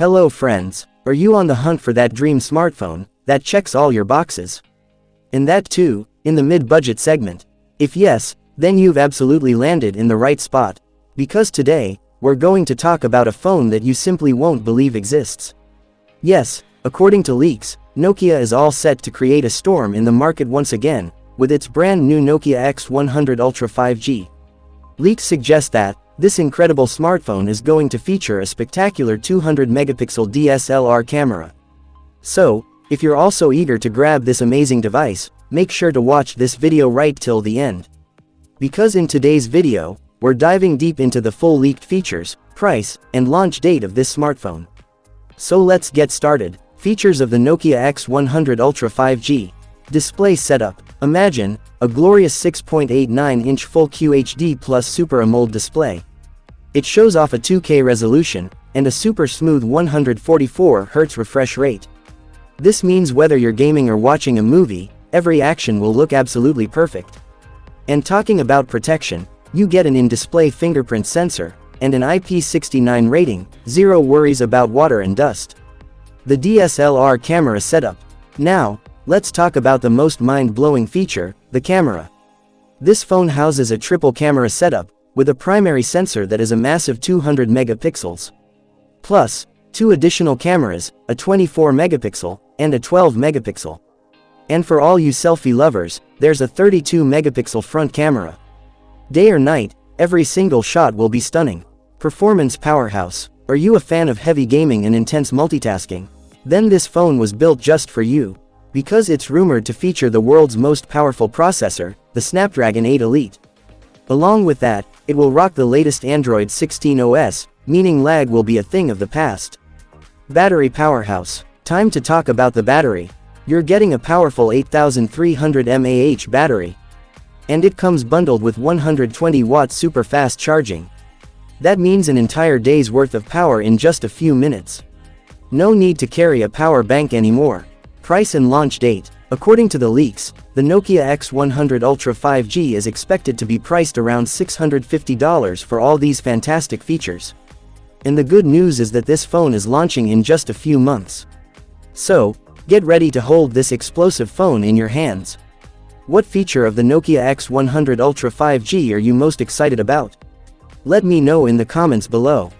Hello friends, are you on the hunt for that dream smartphone that checks all your boxes? And that too, in the mid-budget segment? If yes, then you've absolutely landed in the right spot. Because today, we're going to talk about a phone that you simply won't believe exists. Yes, according to leaks, Nokia is all set to create a storm in the market once again, with its brand new Nokia X100 Ultra 5G. Leaks suggest that this incredible smartphone is going to feature a spectacular 200-megapixel DSLR camera. So, if you're also eager to grab this amazing device, make sure to watch this video right till the end. Because in today's video, we're diving deep into the full leaked features, price, and launch date of this smartphone. So let's get started. Features of the Nokia X100 Ultra 5G. Display setup. Imagine a glorious 6.89-inch full QHD plus Super AMOLED display. It shows off a 2K resolution and a super smooth 144Hz refresh rate. This means whether you're gaming or watching a movie, every action will look absolutely perfect. And talking about protection, you get an in-display fingerprint sensor and an IP69 rating, zero worries about water and dust. The DSLR camera setup. Now, let's talk about the most mind-blowing feature, the camera. This phone houses a triple camera setup, with a primary sensor that is a massive 200 megapixels. Plus, two additional cameras, a 24 megapixel, and a 12 megapixel. And for all you selfie lovers, there's a 32 megapixel front camera. Day or night, every single shot will be stunning. Performance powerhouse. Are you a fan of heavy gaming and intense multitasking? Then this phone was built just for you. Because it's rumored to feature the world's most powerful processor, the Snapdragon 8 Elite. Along with that, it will rock the latest Android 16 OS, meaning lag will be a thing of the past. Battery powerhouse. Time to talk about the battery. You're getting a powerful 8300 mAh battery. And it comes bundled with 120-watt super fast charging. That means an entire day's worth of power in just a few minutes. No need to carry a power bank anymore. Price and launch date. According to the leaks, the Nokia X100 Ultra 5G is expected to be priced around $650 for all these fantastic features. And the good news is that this phone is launching in just a few months. So, get ready to hold this explosive phone in your hands. What feature of the Nokia X100 Ultra 5G are you most excited about? Let me know in the comments below.